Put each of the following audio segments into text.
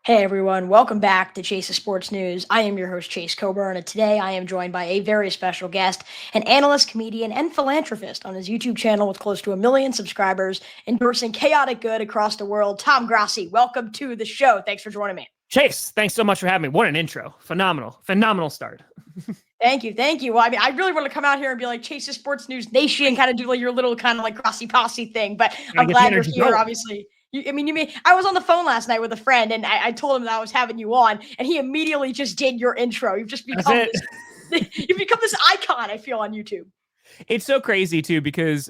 Hey everyone, welcome back to Chase's Sports News. I am your host, Chase Coburn, and today I am joined by a very special guest, an analyst, comedian, and philanthropist on his YouTube channel with close to 1 million subscribers, endorsing chaotic good across the world, Tom Grossi. Welcome to the show. Thanks for joining me. Chase, thanks so much for having me. What an intro. Phenomenal start. Thank you, thank you. Well, I mean, I really want to come out here and be like Chase's Sports News Nation and kind of do like your little kind of like Grossi Posse thing, but I'm glad you're here, going. obviously. I was on the phone last night with a friend, and I told him that I was having you on, and he immediately just did your intro. You've just become you've become this icon, I feel, on YouTube. It's so crazy too, because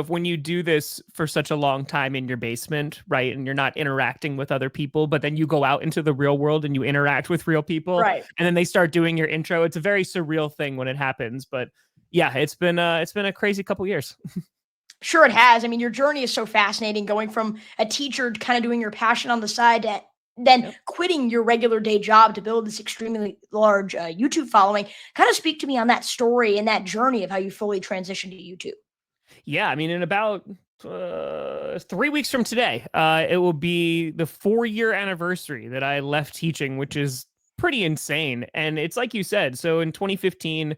when you do this for such a long time in your basement, right, and you're not interacting with other people, but then you go out into the real world and you interact with real people, right? And then they start doing your intro. It's a very surreal thing when it happens, but yeah, it's been a crazy couple years. Sure, it has. I mean, your journey is so fascinating, going from a teacher to kind of doing your passion on the side to then quitting your regular day job to build this extremely large YouTube following. Kind of speak to me on that story and that journey of how you fully transitioned to YouTube. Yeah, I mean, in about 3 weeks from today, it will be the 4-year anniversary that I left teaching, which is pretty insane. And it's like you said. So in 2015,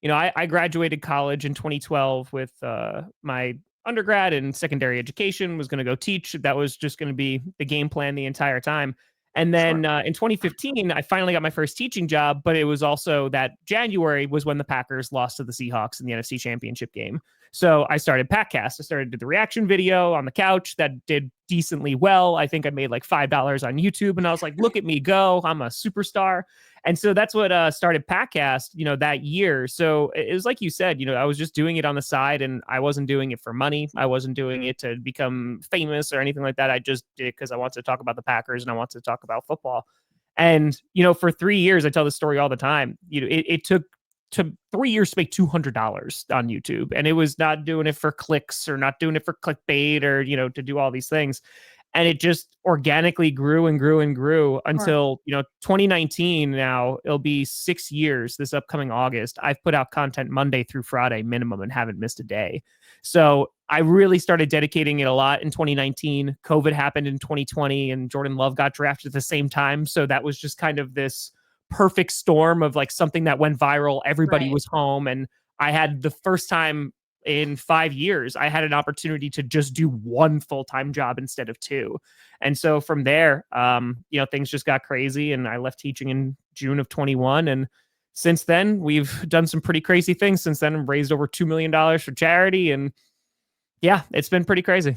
I graduated college in 2012 with my undergrad and secondary education, was going to go teach. That was just going to be the game plan the entire time. And then in 2015, I finally got my first teaching job, but it was also that January was when the Packers lost to the Seahawks in the NFC Championship game. So I started Packcast. I started the reaction video on the couch that did decently well. I think I made like $5 on YouTube, and I was like, look at me go. I'm a superstar. And so that's what started Packcast, that year. So it was like you said, I was just doing it on the side, and I wasn't doing it for money. I wasn't doing it to become famous or anything like that. I just did it because I wanted to talk about the Packers and I wanted to talk about football. And, for 3 years, I tell this story all the time. It took 3 years to make $200 on YouTube. And it was not doing it for clicks or not doing it for clickbait or, to do all these things. And it just organically grew and grew and grew until, 2019. Now it'll be 6 years this upcoming August. I've put out content Monday through Friday minimum and haven't missed a day. So I really started dedicating it a lot in 2019. COVID happened in 2020 and Jordan Love got drafted at the same time. So that was just kind of this perfect storm of like something that went viral. Everybody was home, and I had the first time in 5 years I had an opportunity to just do one full-time job instead of two. And so from there, things just got crazy, and I left teaching in June of 21. And since then, we've done some pretty crazy things since then, and raised over $2 million for charity. And yeah, it's been pretty crazy.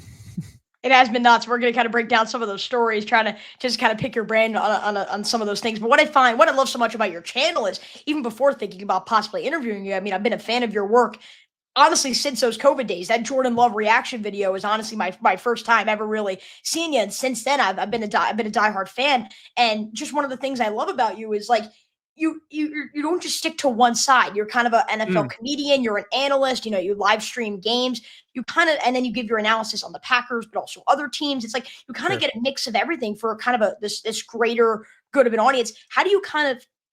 It has been nuts. We're going to kind of break down some of those stories, trying to just kind of pick your brain on some of those things. But what I love so much about your channel is, even before thinking about possibly interviewing you, I mean, I've been a fan of your work, honestly, since those COVID days. That Jordan Love reaction video is honestly my first time ever really seeing you. And since then, I've been a diehard fan. And just one of the things I love about you is like, you don't just stick to one side. You're kind of an NFL comedian. You're an analyst. You live stream games. You kind of, and then you give your analysis on the Packers, but also other teams. It's like you kind of get a mix of everything for kind of this greater good of an audience. How do you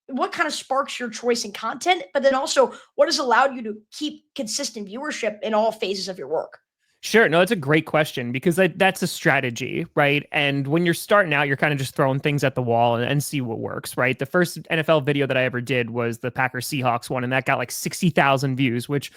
what kind of sparks your choice in content? But then also, what has allowed you to keep consistent viewership in all phases of your work? Sure. No, it's a great question, because that's a strategy, right? And when you're starting out, you're kind of just throwing things at the wall and see what works, right? The first NFL video that I ever did was the Packers Seahawks one, and that got like 60,000 views, which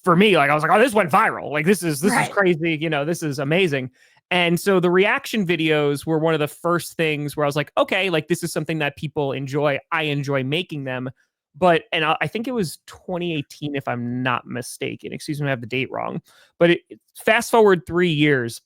for me, like, I was like, oh, this went viral. Like, this is crazy. This is amazing. And so the reaction videos were one of the first things where I was like, okay, like, this is something that people enjoy. I enjoy making them. But, and I think it was 2018, if I'm not mistaken. Excuse me, I have the date wrong. But fast forward 3 years,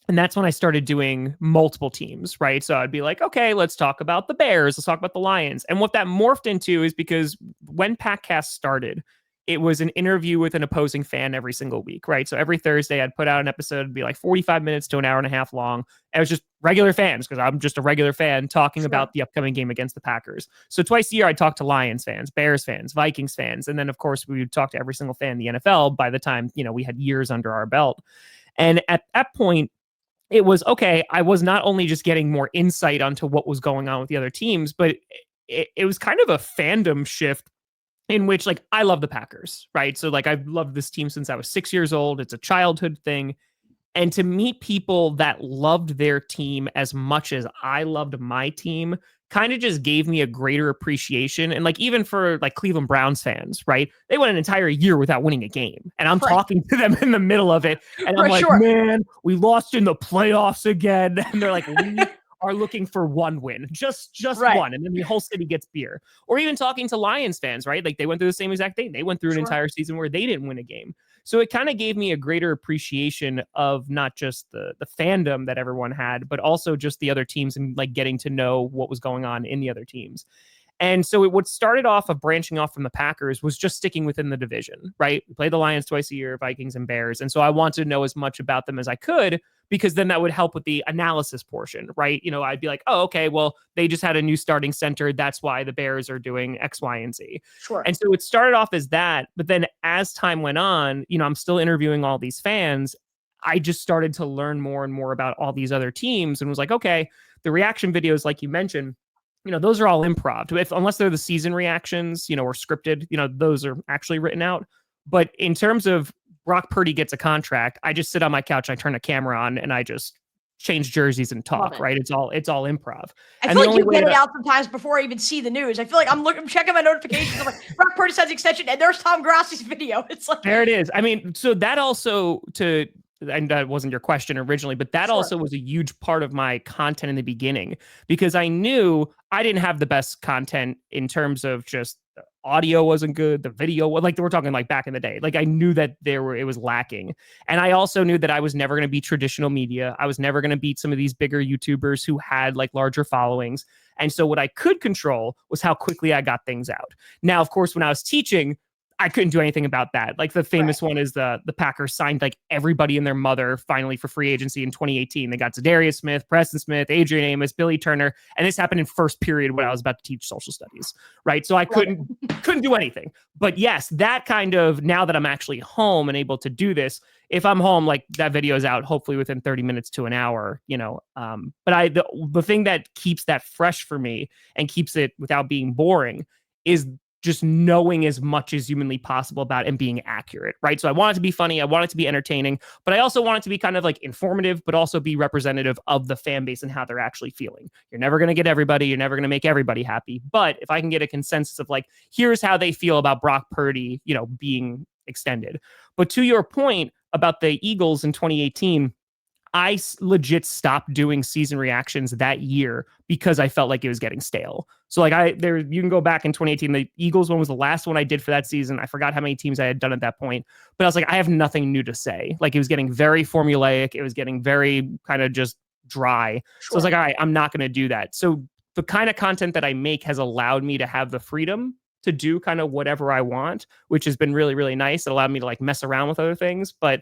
and that's when I started doing multiple teams, right? So I'd be like, okay, let's talk about the Bears. Let's talk about the Lions. And what that morphed into is, because when Packcast started, it was an interview with an opposing fan every single week, right? So every Thursday I'd put out an episode, it'd be like 45 minutes to an hour and a half long. It was just regular fans, because I'm just a regular fan talking about the upcoming game against the Packers. So twice a year I'd talk to Lions fans, Bears fans, Vikings fans. And then of course we would talk to every single fan in the NFL by the time, we had years under our belt. And at that point, it was, okay, I was not only just getting more insight onto what was going on with the other teams, but it was kind of a fandom shift in which, like, I love the Packers, right? So like, I've loved this team since I was 6 years old. It's a childhood thing. And to meet people that loved their team as much as I loved my team kind of just gave me a greater appreciation. And like, even for like Cleveland Browns fans, right? They went an entire year without winning a game. And I'm Right. talking to them in the middle of it. And I'm For like, sure. man, we lost in the playoffs again. And they're like, we are looking for one win, just Right. one. And then the whole city gets beer. Or even talking to Lions fans, right? Like they went through the same exact thing. They went through an Sure. entire season where they didn't win a game. So it kind of gave me a greater appreciation of not just the fandom that everyone had, but also just the other teams and like getting to know what was going on in the other teams. And so what started off of branching off from the Packers was just sticking within the division, right? We play the Lions twice a year, Vikings and Bears. And so I wanted to know as much about them as I could, because then that would help with the analysis portion, right? You know, I'd be like, oh, okay, well, they just had a new starting center. That's why the Bears are doing X, Y, and Z. Sure. And so it started off as that. But then as time went on, you know, I'm still interviewing all these fans. I just started to learn more and more about all these other teams and was like, okay, the reaction videos, like you mentioned, you know, those are all improv. Unless they're the season reactions, you know, or scripted, you know, those are actually written out. But in terms of Brock Purdy gets a contract, I just sit on my couch, I turn a camera on, and I just change jerseys and talk, right? It's all improv. I feel like you get it out sometimes before I even see the news. I feel like I'm checking my notifications. I'm like, Brock Purdy signs extension, and there's Tom Grossi's video. It's like, there it is. I mean, so that also and that wasn't your question originally, but that also was a huge part of my content in the beginning, because I knew I didn't have the best content in terms of just the audio wasn't good, the video, like we're talking like back in the day. Like I knew that it was lacking. And I also knew that I was never going to be traditional media. I was never going to beat some of these bigger YouTubers who had like larger followings. And so what I could control was how quickly I got things out. Now, of course, when I was teaching, I couldn't do anything about that. Like the famous one is the Packers signed like everybody and their mother finally for free agency in 2018. They got Zadarius Smith, Preston Smith, Adrian Amos, Billy Turner, and this happened in first period when I was about to teach social studies, right? So I couldn't do anything. But yes, that kind of, now that I'm actually home and able to do this, if I'm home, like that video is out hopefully within 30 minutes to an hour, you know. But the thing that keeps that fresh for me and keeps it without being boring is just knowing as much as humanly possible about it and being accurate, right? So I want it to be funny. I want it to be entertaining, but I also want it to be kind of like informative, but also be representative of the fan base and how they're actually feeling. You're never going to get everybody. You're never going to make everybody happy. But if I can get a consensus of like, here's how they feel about Brock Purdy, you know, being extended. But to your point about the Eagles in 2018, I legit stopped doing season reactions that year because I felt like it was getting stale. So like you can go back in 2018, the Eagles one was the last one I did for that season. I forgot how many teams I had done at that point, but I was like, I have nothing new to say. Like it was getting very formulaic. It was getting very kind of just dry. So I was like, all right, I'm not going to do that. So the kind of content that I make has allowed me to have the freedom to do kind of whatever I want, which has been really, really nice. It allowed me to like mess around with other things, but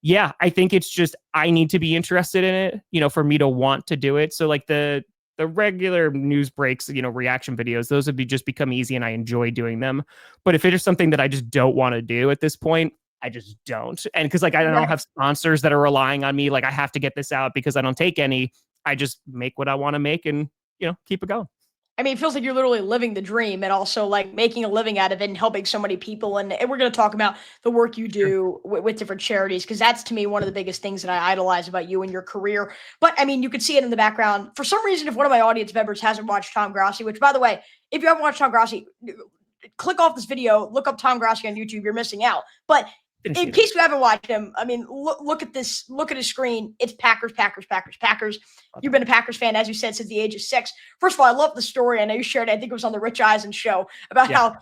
yeah, I think it's just, I need to be interested in it, you know, for me to want to do it. So like the regular news breaks, you know, reaction videos, those would just become easy and I enjoy doing them. But if it is something that I just don't want to do at this point, I just don't. And because like I don't have sponsors that are relying on me, like I have to get this out because I don't take any. I just make what I want to make and, you know, keep it going. I mean, it feels like you're literally living the dream and also like making a living out of it and helping so many people. And we're going to talk about the work you do with different charities, because that's to me one of the biggest things that I idolize about you and your career. But I mean, you could see it in the background. For some reason, if one of my audience members hasn't watched Tom Grossi, which by the way, if you haven't watched Tom Grossi, click off this video, look up Tom Grossi on YouTube. You're missing out. But in case you haven't watched him, I mean, look at this. Look at his screen. It's Packers, Packers, Packers, Packers. You've been a Packers fan, as you said, since the age of 6. First of all, I love the story. I know you shared it. I think it was on the Rich Eisen show about how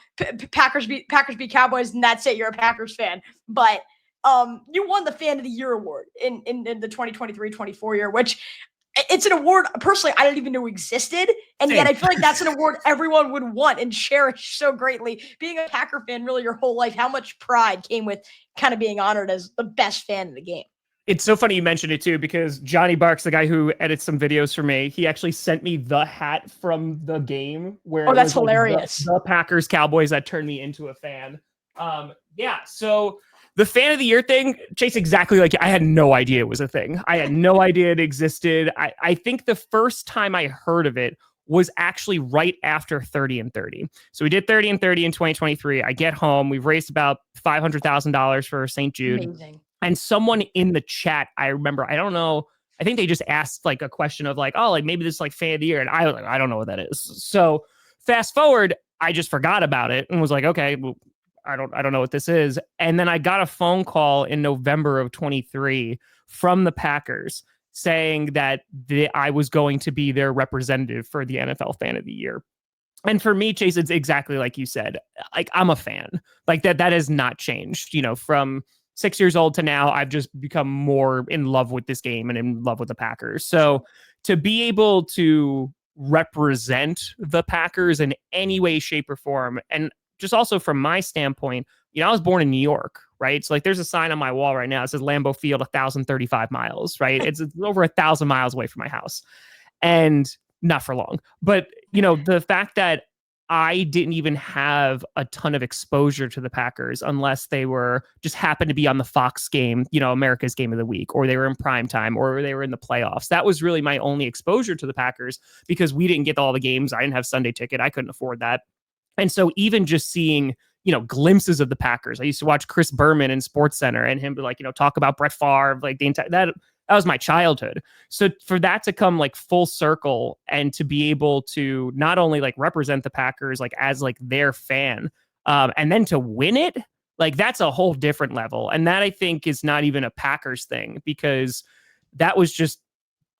Packers beat Cowboys, and that's it. You're a Packers fan. But you won the Fan of the Year award in the 2023-24 year, which it's an award personally I didn't even know existed, and yet I feel like that's an award everyone would want and cherish so greatly. Being a Packer fan really your whole life, how much pride came with kind of being honored as the best fan in the game? It's so funny you mentioned it too, because Johnny Barks, the guy who edits some videos for me, he actually sent me the hat from the game where that's hilarious. The Packers Cowboys that turned me into a fan. So the Fan of the Year thing, Chase, exactly like I had no idea it was a thing. I had no idea it existed. I think the first time I heard of it was actually right after 30 and 30. So we did 30 and 30 in 2023. I get home. We've raised about $500,000 for St. Jude. Amazing. And someone in the chat, I remember, I don't know, I think they just asked like a question of like, oh, like maybe this is like fan of the year. And I was like, I don't know what that is. So fast forward, I just forgot about it and was like, okay, well, I don't know what this is. And then I got a phone call in November of 23 from the Packers saying that I was going to be their representative for the NFL Fan of the Year. And for me, Chase, it's exactly like you said. Like, I'm a fan. Like that has not changed. You know, from 6 years old to now, I've just become more in love with this game and in love with the Packers. So to be able to represent the Packers in any way, shape, or form, and just also from my standpoint, you know, I was born in New York, right? So like there's a sign on my wall right now that says Lambeau Field 1,035 miles, right? It's over 1,000 miles away from my house. And not for long. But, you know, the fact that I didn't even have a ton of exposure to the Packers unless they were just happened to be on the Fox game, you know, America's Game of the Week, or they were in prime time, or they were in the playoffs. That was really my only exposure to the Packers because we didn't get all the games. I didn't have Sunday ticket. I couldn't afford that. And so even just seeing, you know, glimpses of the Packers, I used to watch Chris Berman in Sports Center and him like, you know, talk about Brett Favre, like the entire that was my childhood. So for that to come like full circle and to be able to not only like represent the Packers like as like their fan, and then to win it, like that's a whole different level. And that I think is not even a Packers thing because that was just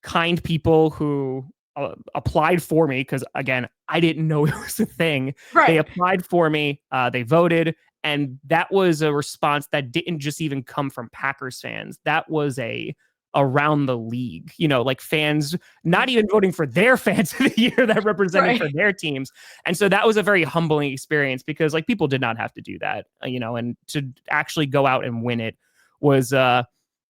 kind people who applied for me because again, I didn't know it was a thing. Right. They applied for me, they voted, and that was a response that didn't just even come from Packers fans. That was around the league, you know, like fans not even voting for their fans of the year that represented for their teams. And so that was a very humbling experience because like people did not have to do that, you know, and to actually go out and win it was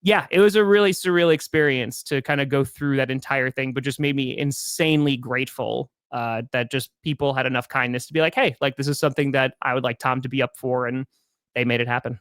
yeah, it was a really surreal experience to kind of go through that entire thing, but just made me insanely grateful that just people had enough kindness to be like, hey, like this is something that I would like Tom to be up for, and they made it happen.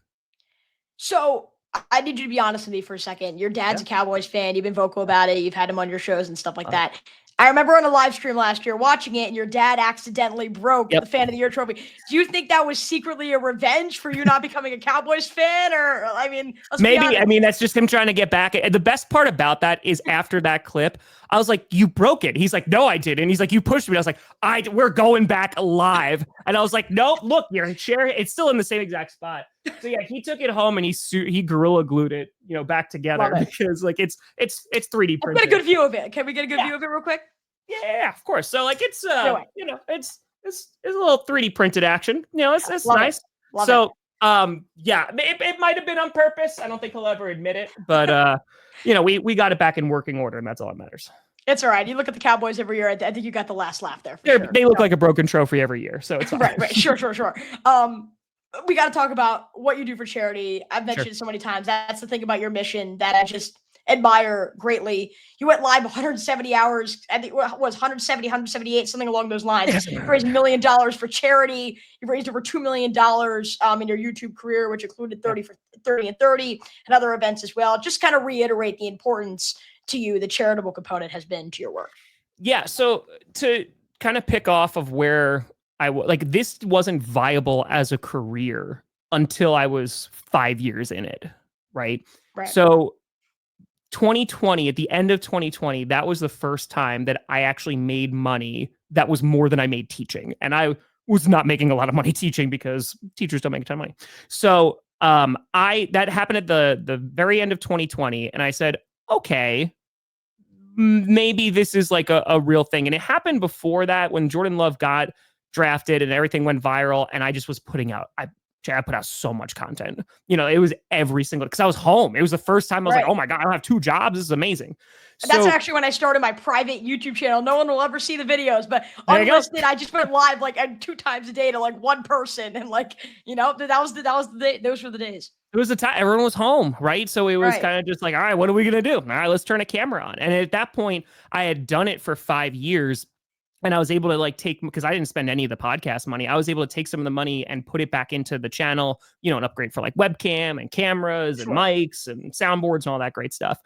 So I need you to be honest with me for a second. Your dad's a Cowboys fan. You've been vocal about it. You've had him on your shows and stuff like that. I remember on a live stream last year watching it, and your dad accidentally broke the Fan of the Year trophy. Do you think that was secretly a revenge for you not becoming a Cowboys fan? Or, I mean, maybe. I mean, that's just him trying to get back. The best part about that is after that clip, I was like, you broke it. He's like, no, I didn't. He's like, you pushed me. I was like, we're going back live. And I was like, no, look, you're sharing. It's still in the same exact spot. So yeah, he took it home and he gorilla glued it, you know, back together because like it's 3D printed. Get a good view of it. Can we get a good view of it real quick? Yeah, of course. So like it's you know, it's a little 3D printed action. You know, it's nice. So yeah, it might have been on purpose. I don't think he'll ever admit it, but you know, we got it back in working order, and that's all that matters. It's all right. You look at the Cowboys every year. I think you got the last laugh there. They look like a broken trophy every year, so it's right. Sure. We got to talk about what you do for charity. I've mentioned it so many times. That's the thing about your mission that I just admire greatly. You went live 170 hours. I think it was 170, 178, something along those lines. You raised $1 million for charity. You raised over $2 million in your YouTube career, which included 30 for 30 and 30 and other events as well. Just kind of reiterate the importance to you the charitable component has been to your work. Yeah. So to kind of pick off of where this wasn't viable as a career until I was 5 years in it. Right. So 2020, at the end of 2020, that was the first time that I actually made money that was more than I made teaching. And I was not making a lot of money teaching because teachers don't make a ton of money. So that happened at the very end of 2020. And I said, okay, maybe this is like a real thing. And it happened before that when Jordan Love got drafted and everything went viral. And I just was putting out, I put out so much content. You know, it was every single, because I was home. It was the first time I was like, oh my God, I don't have 2 jobs. This is amazing. That's actually when I started my private YouTube channel. No one will ever see the videos, but unlisted, I just went live like 2 times a day to like one person. And like, you know, those were the days. It was the time everyone was home, right? So it was kind of just like, all right, what are we going to do? All right, let's turn a camera on. And at that point, I had done it for 5 years. And I was able to like take, because I didn't spend any of the podcast money, I was able to take some of the money and put it back into the channel, you know, and upgrade for like webcam and cameras and mics and soundboards and all that great stuff.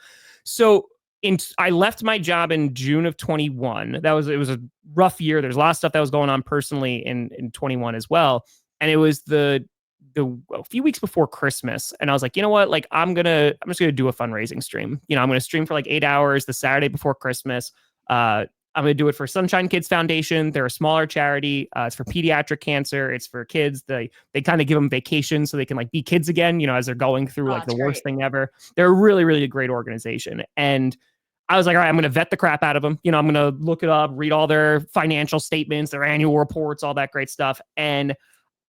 So I left my job in June of 21. It was a rough year. There's a lot of stuff that was going on personally in 21 as well. And it was the a few weeks before Christmas, and I was like, you know what? Like, I'm just gonna do a fundraising stream. I'm gonna stream for like 8 hours the Saturday before Christmas. I'm going to do it for Sunshine Kids Foundation. They're a smaller charity. It's for pediatric cancer. It's for kids. They kind of give them vacations so they can like be kids again, as they're going through like the worst thing ever. They're a really, really great organization. And I was like, all right, I'm going to vet the crap out of them. I'm going to look it up, read all their financial statements, their annual reports, all that great stuff. And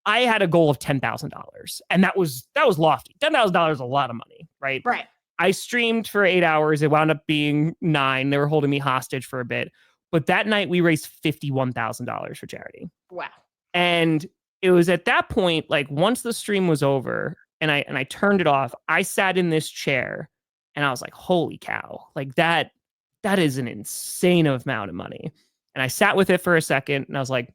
I had a goal of $10,000. And that was lofty. $10,000 is a lot of money, right? Right. I streamed for 8 hours. It wound up being 9. They were holding me hostage for a bit. But that night we raised $51,000 for charity. Wow. And it was at that point, like once the stream was over and I turned it off, I sat in this chair and I was like, holy cow, like that is an insane amount of money. And I sat with it for a second and I was like,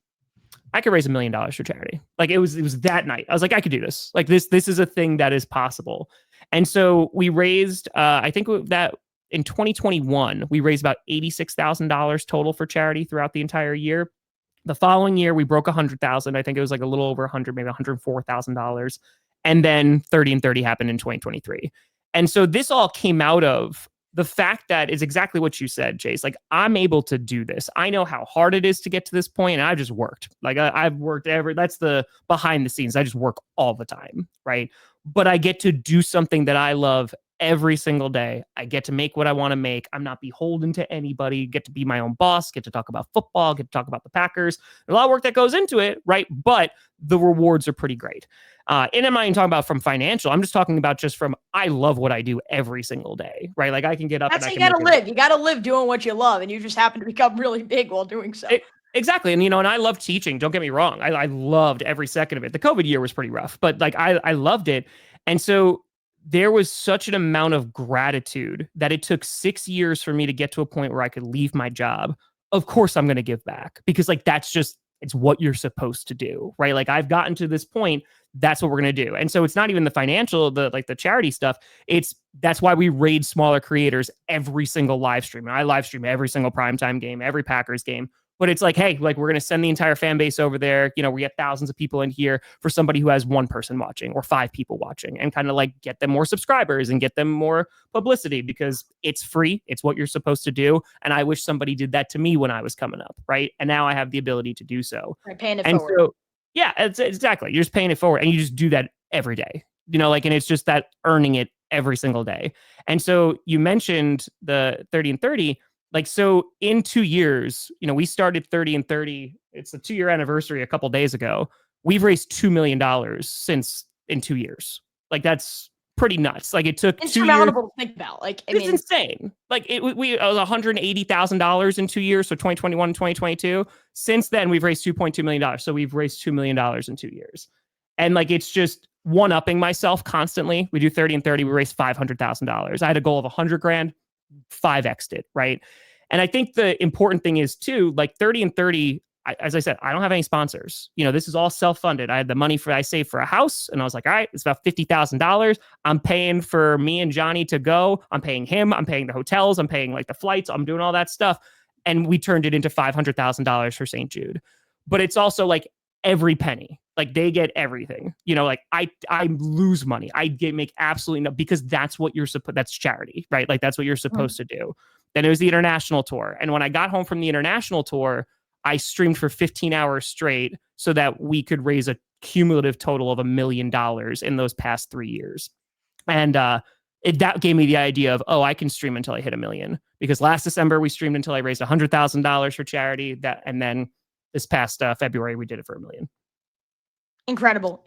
I could raise $1 million for charity. Like it was that night. I was like, I could do this. Like this is a thing that is possible. And so we raised, I think that in 2021, we raised about $86,000 total for charity throughout the entire year. The following year, we broke 100,000. I think it was like a little over 100, maybe $104,000. And then 30 and 30 happened in 2023. And so this all came out of the fact that is exactly what you said, Chase. Like, I'm able to do this. I know how hard it is to get to this point, and I just worked. Like, I've worked that's the behind the scenes. I just work all the time, right? But I get to do something that I love every single day. I get to make what I want to make. I'm not beholden to anybody. Get to be my own boss. Get to talk about football. Get to talk about the Packers. There's a lot of work that goes into it, right? But the rewards are pretty great. And I'm not even talking about from financial. I'm just talking about just from I love what I do every single day, right? Like I can get up. That's and how I you gotta live. You gotta live doing what you love, and you just happen to become really big while doing so. Exactly. And, and I love teaching. Don't get me wrong. I loved every second of it. The COVID year was pretty rough, but like I loved it. And so there was such an amount of gratitude that it took 6 years for me to get to a point where I could leave my job. Of course, I'm going to give back because like it's what you're supposed to do, right? Like I've gotten to this point. That's what we're going to do. And so it's not even the financial, the charity stuff. That's why we raid smaller creators every single live stream. And I live stream every single primetime game, every Packers game. But it's like, hey, like we're going to send the entire fan base over there. We get thousands of people in here for somebody who has one person watching or 5 people watching and kind of like get them more subscribers and get them more publicity because it's free. It's what you're supposed to do. And I wish somebody did that to me when I was coming up. Right. And now I have the ability to do so. Right, paying it and forward. So, yeah, it's exactly. You're just paying it forward and you just do that every day, and it's just that earning it every single day. And so you mentioned the 30 and 30. Like, so in 2 years, we started 30 and 30. It's the 2-year anniversary a couple days ago. We've raised $2 million since in 2 years. Like, that's pretty nuts. Like, it took 2 years. Insurmountable to think about. Like, it's insane. Like, it was $180,000 in 2 years. So 2021 and 2022. Since then, we've raised $2.2 million. So we've raised $2 million in 2 years. And like, it's just one-upping myself constantly. We do 30 and 30. We raised $500,000. I had a goal of $100,000. 5x'd it, right? And I think the important thing is too, like 30 and 30, as I said, I don't have any sponsors. This is all self-funded. I had the money I saved for a house, and I was like, all right, it's about $50,000. I'm paying for me and Johnny to go. I'm paying him. I'm paying the hotels. I'm paying like the flights. I'm doing all that stuff. And we turned it into $500,000 for St. Jude. But it's also like every penny. Like they get everything, like I lose money. Make absolutely no, because that's what you're supposed, that's charity, right? Like that's what you're supposed to do. Then it was the international tour. And when I got home from the international tour, I streamed for 15 hours straight so that we could raise a cumulative total of $1 million in those past 3 years. And that gave me the idea of, I can stream until I hit 1 million, because last December we streamed until I raised $100,000 for charity. And then this past February, we did it for 1 million. Incredible.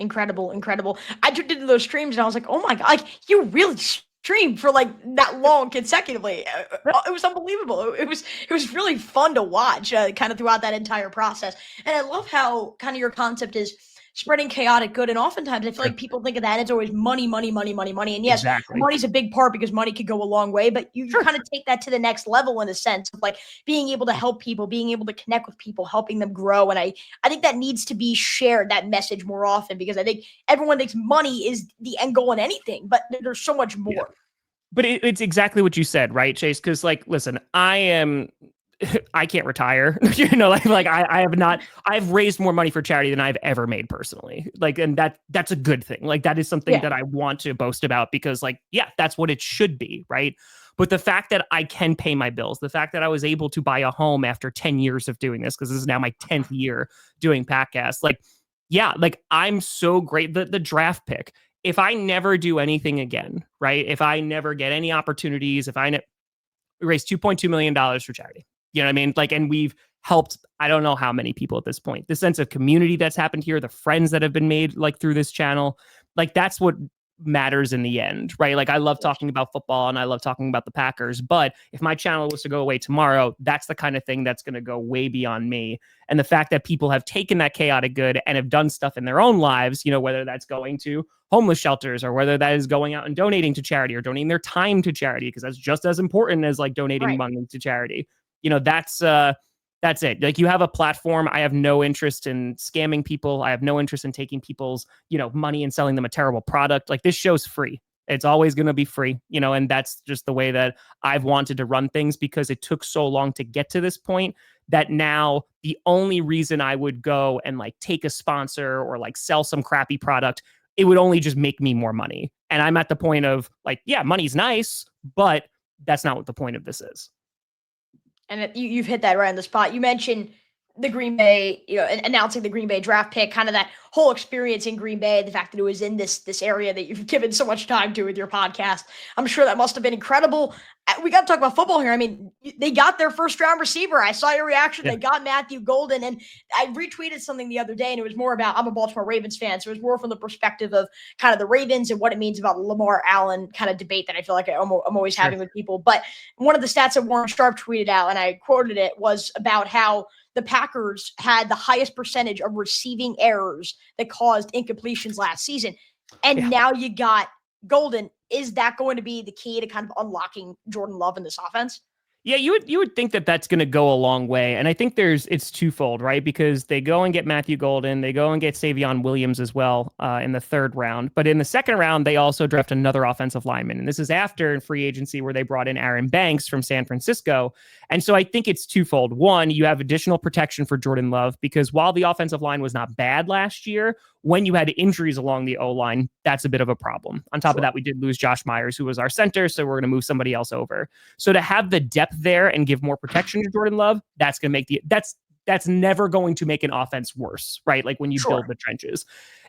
I just did those streams and I was like, oh my God, like you really streamed for like that long consecutively. It was unbelievable. It was really fun to watch kind of throughout that entire process. And I love how kind of your concept is spreading chaotic good. And oftentimes I feel like people think of that. It's always money. And yes, exactly. Money's a big part because money could go a long way, but you kind of take that to the next level in a sense of like being able to help people, being able to connect with people, helping them grow. And I think that needs to be shared, that message, more often, because I think everyone thinks money is the end goal in anything, but there's so much more. Yeah. But it's exactly what you said, right, Chase? Because like, listen, I can't retire. I've raised more money for charity than I've ever made personally. Like, and that's a good thing. Like, that is something that I want to boast about because, like, yeah, that's what it should be, right? But the fact that I can pay my bills, the fact that I was able to buy a home after 10 years of doing this, because this is now my 10th year doing podcasts, like, yeah, like, I'm so great. The draft pick, if I never do anything again, right? If I never get any opportunities, if I raise $2.2 million for charity. You know what I mean? Like, and we've helped, I don't know how many people at this point. The sense of community that's happened here, the friends that have been made like through this channel, like that's what matters in the end, right? Like, I love talking about football and I love talking about the Packers, but if my channel was to go away tomorrow, that's the kind of thing that's going to go way beyond me. And the fact that people have taken that chaotic good and have done stuff in their own lives, you know, whether that's going to homeless shelters or whether that is going out and donating to charity or donating their time to charity, because that's just as important as like donating money to charity. You know, that's it. Like, you have a platform. I have no interest in scamming people. I have no interest in taking people's, you know, money and selling them a terrible product. Like, this show's free. It's always going to be free, you know, and that's just the way that I've wanted to run things, because it took so long to get to this point that now the only reason I would go and like take a sponsor or like sell some crappy product, it would only just make me more money. And I'm at the point of like, yeah, money's nice, but that's not what the point of this is. And you've hit that right on the spot. You mentioned the Green Bay, you know, announcing the Green Bay draft pick, kind of that whole experience in Green Bay, the fact that it was in this area that you've given so much time to with your podcast. I'm sure that must have been incredible. We got to talk about football here. I mean, they got their first round receiver. I saw your reaction. They got Matthew Golden, and I retweeted something the other day, and it was more about, I'm a Baltimore Ravens fan, so it was more from the perspective of kind of the Ravens and what it means about Lamar Allen kind of debate that I feel like I'm always having with people. But one of the stats that Warren Sharp tweeted out, and I quoted it, was about how the Packers had the highest percentage of receiving errors that caused incompletions last season. And now you got Golden. Is that going to be the key to kind of unlocking Jordan Love in this offense? Yeah, you would think that that's going to go a long way. And I think it's twofold, right? Because they go and get Matthew Golden. They go and get Savion Williams as well in the third round. But in the second round, they also draft another offensive lineman. And this is after in free agency where they brought in Aaron Banks from San Francisco. And so I think it's twofold. One, you have additional protection for Jordan Love, because while the offensive line was not bad last year, when you had injuries along the O-line, that's a bit of a problem. On top of that, we did lose Josh Myers, who was our center, so we're going to move somebody else over. So to have the depth there and give more protection to Jordan Love, that's going to make that's never going to make an offense worse, right? Like, when you build the trenches.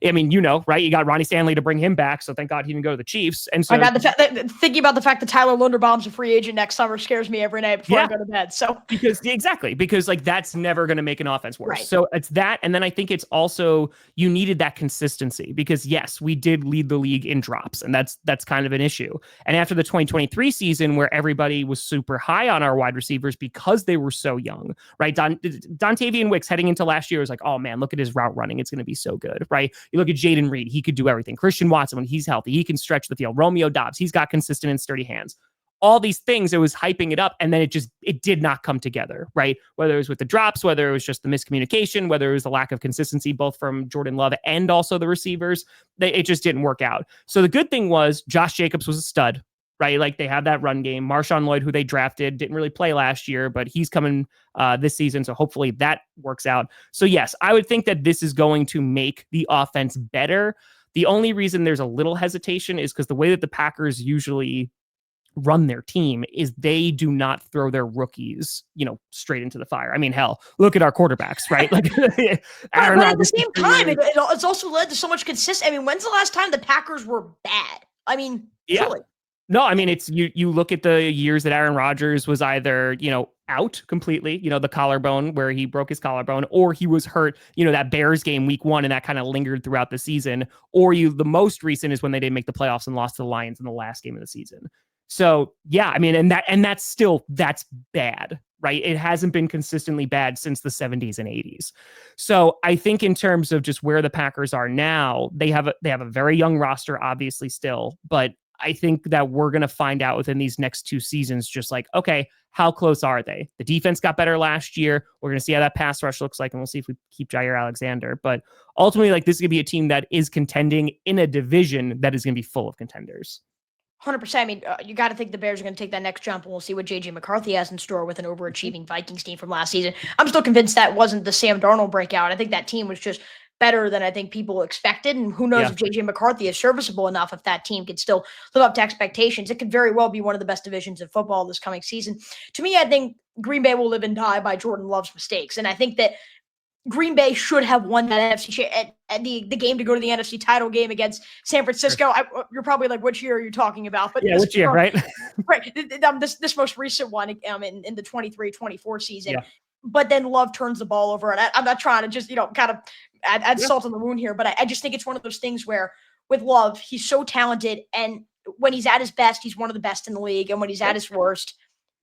I mean, you know, right? You got Ronnie Stanley to bring him back, so thank God he didn't go to the Chiefs. And so, thinking about the fact that Tyler Linderbaum's a free agent next summer scares me every night before I go to bed. So because like, that's never going to make an offense worse. Right. So it's that, and then I think it's also you needed that consistency, because yes, we did lead the league in drops, and that's kind of an issue. And after the 2023 season, where everybody was super high on our wide receivers because they were so young, right? Dontavian Wicks heading into last year was like, oh man, look at his route running. It's going to be so good, right? You look at Jaden Reed, he could do everything. Christian Watson, when he's healthy, he can stretch the field. Romeo Dobbs, he's got consistent and sturdy hands. All these things, it was hyping it up, and then it did not come together, right? Whether it was with the drops, whether it was just the miscommunication, whether it was the lack of consistency, both from Jordan Love and also the receivers, it just didn't work out. So the good thing was Josh Jacobs was a stud, right? Like, they have that run game. Marshawn Lloyd, who they drafted, didn't really play last year, but he's coming this season. So hopefully that works out. So yes, I would think that this is going to make the offense better. The only reason there's a little hesitation is because the way that the Packers usually run their team is they do not throw their rookies, you know, straight into the fire. I mean, hell, look at our quarterbacks, right? Like, but at the same time, it's also led to so much consistency. I mean, when's the last time the Packers were bad? I mean, truly. No, I mean, it's you look at the years that Aaron Rodgers was either, you know, out completely, you know, the collarbone where he broke his collarbone, or he was hurt, you know, that Bears game week 1, and that kind of lingered throughout the season. Or the most recent is when they didn't make the playoffs and lost to the Lions in the last game of the season. So yeah, I mean, that's bad, right? It hasn't been consistently bad since the 70s and 80s. So I think in terms of just where the Packers are now, they have a very young roster, obviously still, but I think that we're going to find out within these next 2 seasons, just like, okay, how close are they? The defense got better last year. We're going to see how that pass rush looks like, and we'll see if we keep Jair Alexander. But ultimately, like, this is going to be a team that is contending in a division that is going to be full of contenders. 100%. I mean, you got to think the Bears are going to take that next jump, and we'll see what JJ McCarthy has in store with an overachieving Vikings team from last season. I'm still convinced that wasn't the Sam Darnold breakout. I think that team was just better than I think people expected. And who knows Yeah. if JJ McCarthy is serviceable enough, if that team could still live up to expectations. It could very well be one of the best divisions in football this coming season. To me, I think Green Bay will live and die by Jordan Love's mistakes. And I think that Green Bay should have won that NFC at the game to go to the NFC title game against San Francisco. You're probably like, which year are you talking about? But yeah, which year, right? Right. This most recent one in the 23-24 season. Yeah. But then Love turns the ball over. And I'm not trying to just, kind of add salt on the wound here, but I just think it's one of those things where with Love, he's so talented. And when he's at his best, he's one of the best in the league. And when he's at his worst,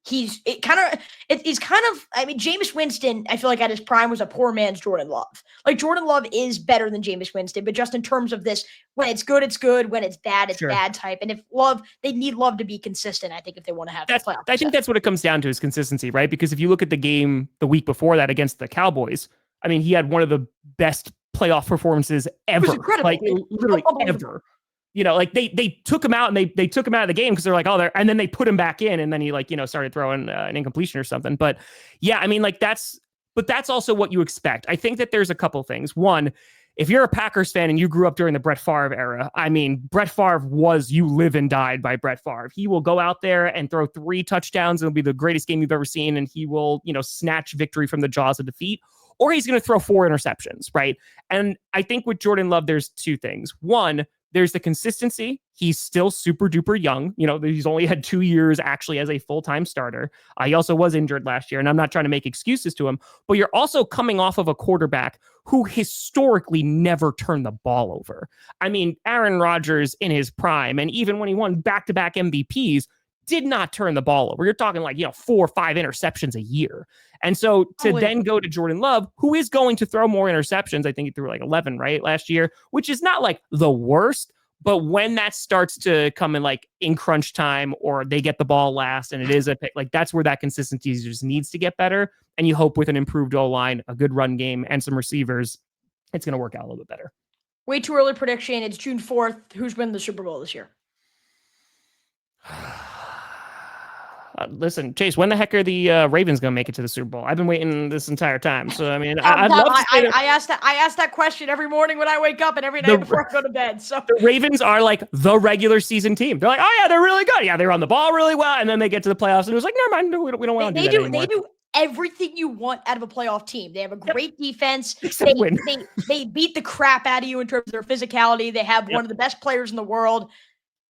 he's kind of, I mean, Jameis Winston, I feel like at his prime was a poor man's Jordan Love. Like Jordan Love is better than Jameis Winston, but just in terms of this, when it's good, it's good. When it's bad, it's bad type. And if they need Love to be consistent, I think if they want to have that. I think that's what it comes down to is consistency, right? Because if you look at the game the week before that against the Cowboys, I mean, he had one of the best playoff performances ever. Like literally ever. Like they took him out and they took him out of the game because they're like, oh, and then they put him back in and then he started throwing an incompletion or something. But yeah, I mean, that's also what you expect. I think that there's a couple things. One, if you're a Packers fan and you grew up during the Brett Favre era, I mean, Brett Favre you live and died by Brett Favre. He will go out there and throw 3 touchdowns. It'll be the greatest game you've ever seen. And he will, snatch victory from the jaws of defeat. Or he's going to throw 4 interceptions, right? And I think with Jordan Love, there's 2 things. One, there's the consistency. He's still super duper young. He's only had 2 years actually as a full-time starter. He also was injured last year, and I'm not trying to make excuses to him, but you're also coming off of a quarterback who historically never turned the ball over. I mean, Aaron Rodgers in his prime, and even when he won back-to-back MVPs, did not turn the ball over. You're talking 4 or 5 interceptions a year. And so to then go to Jordan Love, who is going to throw more interceptions, I think he threw 11, right, last year, which is not the worst. But when that starts to come in crunch time or they get the ball last and it is a pick, that's where that consistency just needs to get better. And you hope with an improved O-line, a good run game, and some receivers, it's going to work out a little bit better. Way too early prediction. It's June 4th. Who's winning the Super Bowl this year? Listen, Chase, when the heck are the Ravens going to make it to the Super Bowl? I've been waiting this entire time. So, I mean, I'd love to say I ask that question every morning when I wake up and every night before I go to bed. So the Ravens are the regular season team. They're oh, yeah, they're really good. Yeah, they run the ball really well. And then they get to the playoffs and it was never mind. We don't want to do that anymore. They do everything you want out of a playoff team. They have a great defense. They beat the crap out of you in terms of their physicality. They have one of the best players in the world.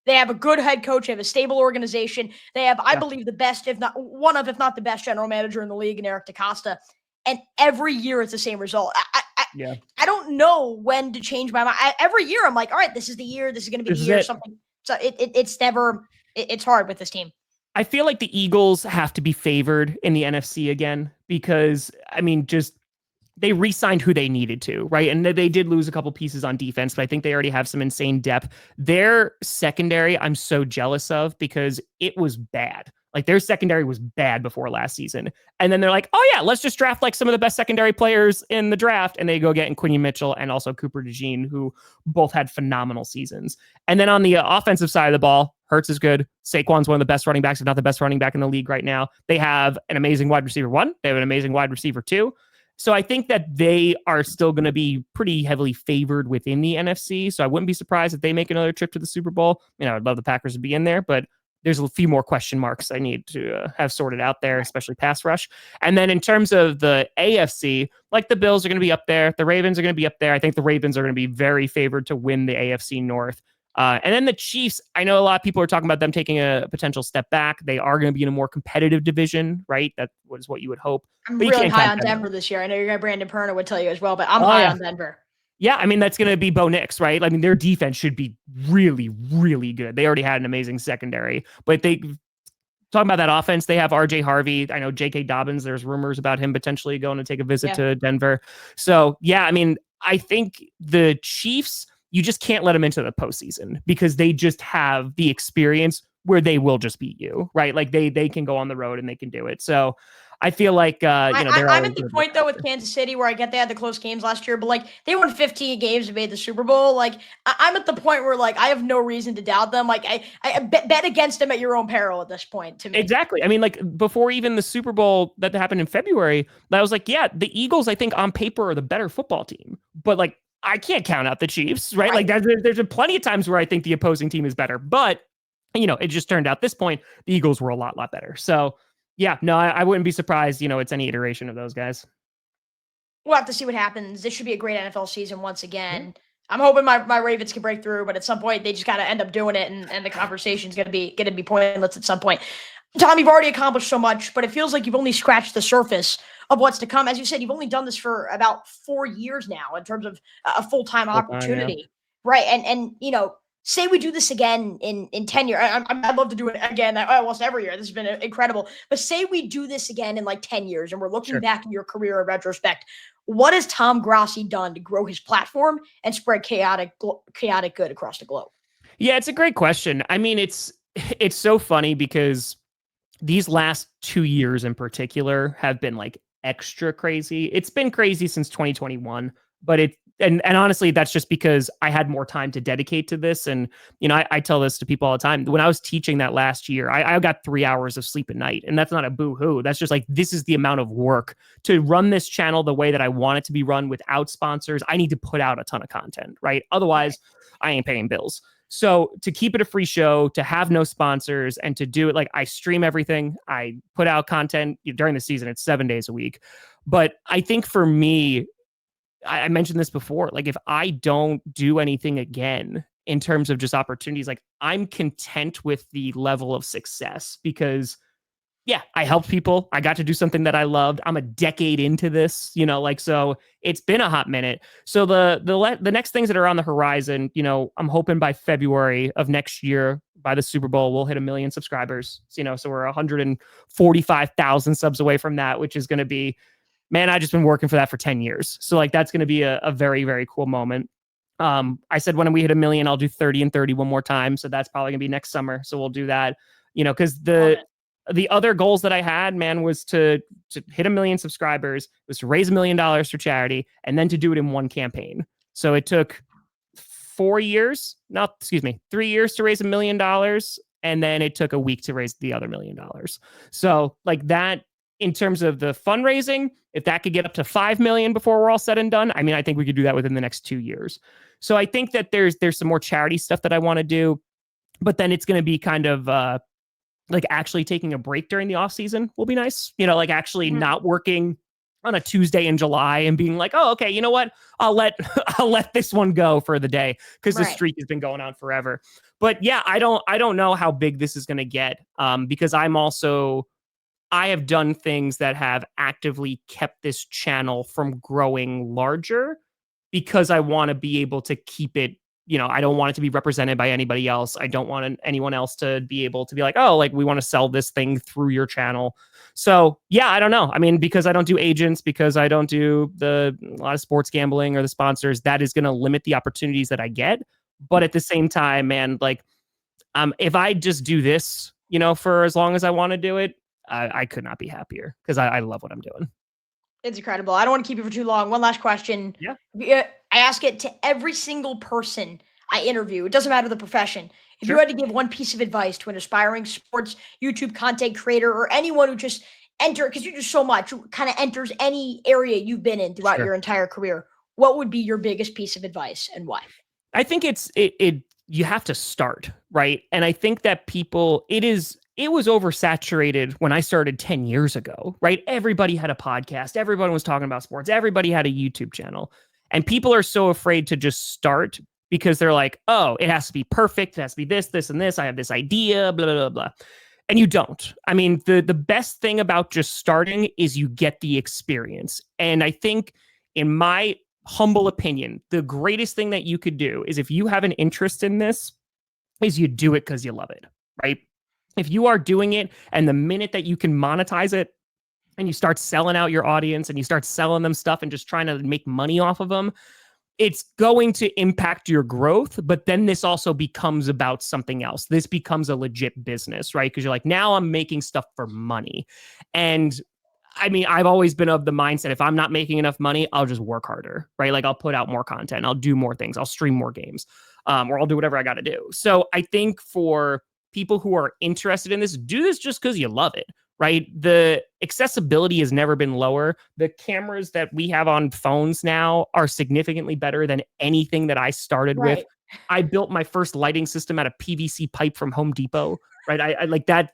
They have a good head coach. They have a stable organization. They have, I believe, the best, if not the best general manager in the league in Eric DeCosta. And every year it's the same result. I don't know when to change my mind. Every year I'm like, all right, this is the year. This is going to be the year or something. So it's hard with this team. I feel like the Eagles have to be favored in the NFC again because, I mean, they re-signed who they needed to, right? And they did lose a couple pieces on defense, but I think they already have some insane depth. Their secondary, I'm so jealous of because it was bad. Their secondary was bad before last season. And then they're like, oh yeah, let's just draft some of the best secondary players in the draft. And they go get Quincy Mitchell and also Cooper DeJean, who both had phenomenal seasons. And then on the offensive side of the ball, Hurts is good. Saquon's one of the best running backs, if not the best running back in the league right now. They have an amazing wide receiver 1. They have an amazing wide receiver 2. So I think that they are still going to be pretty heavily favored within the NFC. So I wouldn't be surprised if they make another trip to the Super Bowl. I'd love the Packers to be in there, but there's a few more question marks I need to have sorted out there, especially pass rush. And then in terms of the AFC, the Bills are going to be up there. The Ravens are going to be up there. I think the Ravens are going to be very favored to win the AFC North. And then the Chiefs, I know a lot of people are talking about them taking a potential step back. They are going to be in a more competitive division, right? That was what you would hope. I'm really high on Denver this year. I know your guy Brandon Perna would tell you as well, but I'm high on Denver. Yeah, I mean, that's going to be Bo Nix, right? I mean, their defense should be really, really good. They already had an amazing secondary, but talking about that offense, they have RJ Harvey. I know J.K. Dobbins, there's rumors about him potentially going to take a visit to Denver. So, yeah, I mean, I think the Chiefs, you just can't let them into the postseason because they just have the experience where they will just beat you, right? They can go on the road and they can do it. So I feel like they're all I'm in at the good point though with Kansas City where I get they had the close games last year, but like they won 15 games and made the Super Bowl. Like I'm at the point where like I have no reason to doubt them. Like I bet against them at your own peril at this point. To me, Exactly. I mean, like before even the Super Bowl that happened in February, I was like, yeah, the Eagles, I think on paper are the better football team, but like I can't count out the Chiefs, right? Like right? there's plenty of times where I think the opposing team is better, but it just turned out this point the Eagles were a lot better. So yeah, no, I wouldn't be surprised. It's any iteration of those guys. We'll have to see what happens. This should be a great NFL season once Yeah, again. I'm hoping my Ravens can break through, but at some point they just gotta end up doing it, and the conversation's gonna be pointless at some point. Tom, you've already accomplished so much, but it feels like you've only scratched the surface of what's to come. As you said, you've only done this for about 4 years now in terms of a full-time full time. Yeah, opportunity, right? And say we do this again in 10 years. I'd love to do it again almost every year. This has been incredible. But say we do this again in like 10 years and we're looking sure. back in your career in retrospect. What has Tom Grossi done to grow his platform and spread chaotic good across the globe? Yeah, it's a great question. I mean, it's so funny because these last 2 years in particular have been like extra crazy. It's been crazy since 2021, but and honestly, that's just because I had more time to dedicate to this. And, I tell this to people all the time. When I was teaching that last year, I got 3 hours of sleep a night. And that's not a boo-hoo. That's just like, this is the amount of work to run this channel the way that I want it to be run without sponsors. I need to put out a ton of content, right? Otherwise, I ain't paying bills. So to keep it a free show, to have no sponsors, and to do it like I stream everything, I put out content during the season. It's 7 days a week. But I think for me, I mentioned this before, like if I don't do anything again in terms of just opportunities, like I'm content with the level of success because yeah, I helped people. I got to do something that I loved. I'm a decade into this, so it's been a hot minute. So the next things that are on the horizon, I'm hoping by February of next year, by the Super Bowl, we'll hit 1 million subscribers. So we're 145,000 subs away from that, which is going to be, man, I just been working for that for 10 years. So like that's going to be a very, very cool moment. I said when we hit 1 million, I'll do 30 and 30 one more time. So that's probably gonna be next summer. So we'll do that, because the other goals that I had, man, was to hit 1 million subscribers, was to raise $1 million for charity, and then to do it in one campaign. So it took 3 years to raise $1 million. And then it took a week to raise the other $1 million. So like that, in terms of the fundraising, if that could get up to 5 million before we're all said and done, I mean, I think we could do that within the next 2 years. So I think that there's some more charity stuff that I want to do, but then it's going to be kind of like actually taking a break during the off season will be nice. Like actually not working on a Tuesday in July and being like, oh, okay, you know what? I'll let this one go for the day because the streak has been going on forever. But yeah, I don't know how big this is going to get because I have done things that have actively kept this channel from growing larger because I want to be able to keep it. I don't want it to be represented by anybody else. I don't want anyone else to be able to be like, oh, like we want to sell this thing through your channel. So yeah, I don't know. I mean, because I don't do agents, because I don't do a lot of sports gambling or the sponsors, that is going to limit the opportunities that I get. But at the same time, man, like, if I just do this, for as long as I want to do it, I could not be happier because I love what I'm doing. It's incredible. I don't want to keep you for too long. One last question. Yeah. I ask it to every single person I interview. It doesn't matter the profession. If Sure. you had to give one piece of advice to an aspiring sports YouTube content creator or anyone who just because you do so much, kind of enters any area you've been in throughout your entire career, what would be your biggest piece of advice and why? I think you have to start, right? And I think that it was oversaturated when I started 10 years ago, right? Everybody had a podcast. Everybody was talking about sports. Everybody had a YouTube channel. And people are so afraid to just start because they're like, oh, it has to be perfect. It has to be this, this, and this. I have this idea, blah, blah, blah, blah. And you don't. I mean, the best thing about just starting is you get the experience. And I think, in my humble opinion, the greatest thing that you could do is if you have an interest in this, is you do it because you love it, right? If you are doing it and the minute that you can monetize it and you start selling out your audience and you start selling them stuff and just trying to make money off of them, it's going to impact your growth. But then this also becomes about something else. This becomes a legit business, right? Because you're like, now I'm making stuff for money. And I mean, I've always been of the mindset, if I'm not making enough money, I'll just work harder, right? Like I'll put out more content, I'll do more things, I'll stream more games, or I'll do whatever I got to do. So I think for people who are interested in this, do this just because you love it, right? The accessibility has never been lower. The cameras that we have on phones now are significantly better than anything that I started with. Right. I built my first lighting system out of PVC pipe from Home Depot, right? I like that.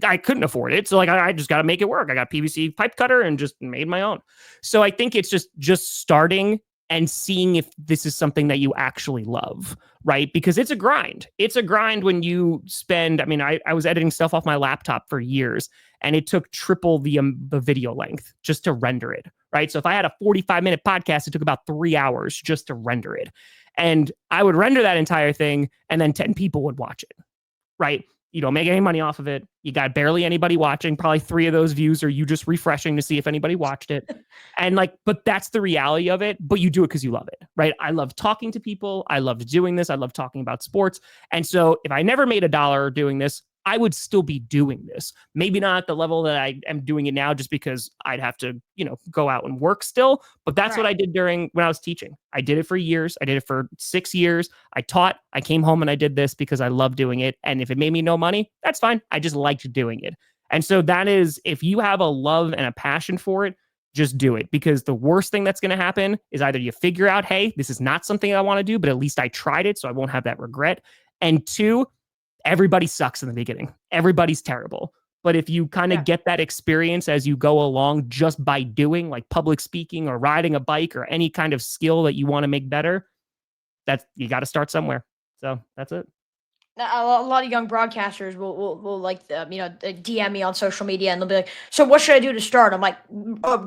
I couldn't afford it. So like I just got to make it work. I got PVC pipe cutter and just made my own. So I think it's just starting and seeing if this is something that you actually love, right? Because it's a grind. It's a grind when you spend, I mean, I was editing stuff off my laptop for years and it took triple the video length just to render it, right? So if I had a 45-minute podcast, it took about 3 hours just to render it. And I would render that entire thing and then 10 people would watch it, right? You don't make any money off of it. You got barely anybody watching. Probably 3 of those views are you just refreshing to see if anybody watched it. And like, but that's the reality of it. But you do it because you love it, right? I love talking to people. I love doing this. I love talking about sports. And so if I never made $1 doing this, I would still be doing this. Maybe not at the level that I am doing it now, just because I'd have to, go out and work still. But that's what I did when I was teaching. I did it for years. I did it for 6 years. I taught, I came home and I did this because I love doing it. And if it made me no money, that's fine. I just liked doing it. And so that is, if you have a love and a passion for it, just do it, because the worst thing that's going to happen is either you figure out, hey, this is not something I want to do, but at least I tried it, so I won't have that regret. And 2, everybody sucks in the beginning. Everybody's terrible. But if you kind of get that experience as you go along just by doing, like public speaking or riding a bike or any kind of skill that you want to make better, you got to start somewhere. So that's it. Now, a lot of young broadcasters will like DM me on social media and they'll be like, "So what should I do to start?" I'm like,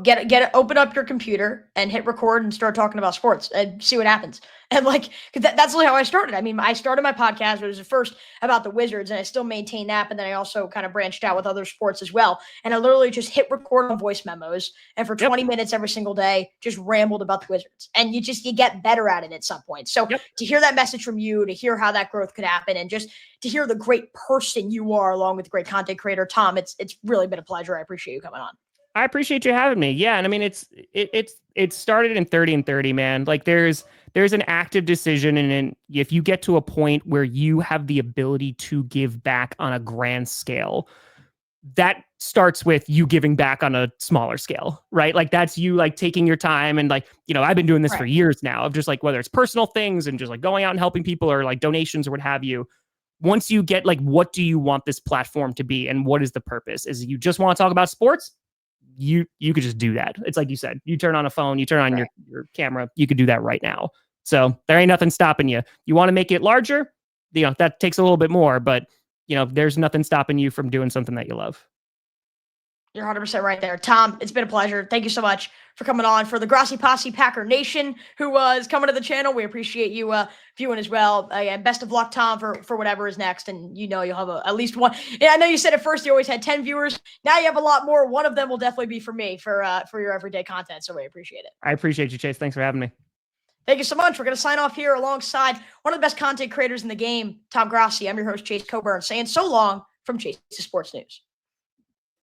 "Get it, open up your computer and hit record and start talking about sports and see what happens." And like, 'cause that's really how I started. I mean, I started my podcast. It was at first about the Wizards, and I still maintain that. But then I also kind of branched out with other sports as well. And I literally just hit record on voice memos, and for 20 minutes every single day, just rambled about the Wizards. And you get better at it at some point. So to hear that message from you, to hear how that growth could happen, and just to hear the great person you are, along with the great content creator Tom, it's really been a pleasure. I appreciate you coming on. I appreciate you having me. Yeah, and I mean it started in 30 and 30, man. Like there's an active decision, and if you get to a point where you have the ability to give back on a grand scale, that starts with you giving back on a smaller scale, right? Like that's you like taking your time and like, I've been doing this for years now, of just like whether it's personal things and just like going out and helping people or like donations or what have you. Once you get like, what do you want this platform to be and what is the purpose? Is you just want to talk about sports? You could just do that. It's like you said, you turn on a phone, you turn on your camera, you could do that right now. So there ain't nothing stopping you. You want to make it larger? That takes a little bit more, but there's nothing stopping you from doing something that you love. You're 100% right there. Tom, it's been a pleasure. Thank you so much for coming on. For the Grossi Posse Packer Nation who was coming to the channel, we appreciate you viewing as well. And best of luck, Tom, for whatever is next. And you'll have at least one. Yeah, I know you said at first you always had 10 viewers. Now you have a lot more. One of them will definitely be for me for your everyday content. So we appreciate it. I appreciate you, Chase. Thanks for having me. Thank you so much. We're going to sign off here alongside one of the best content creators in the game, Tom Grossi. I'm your host, Chase Coburn, saying so long from Chase Sports News.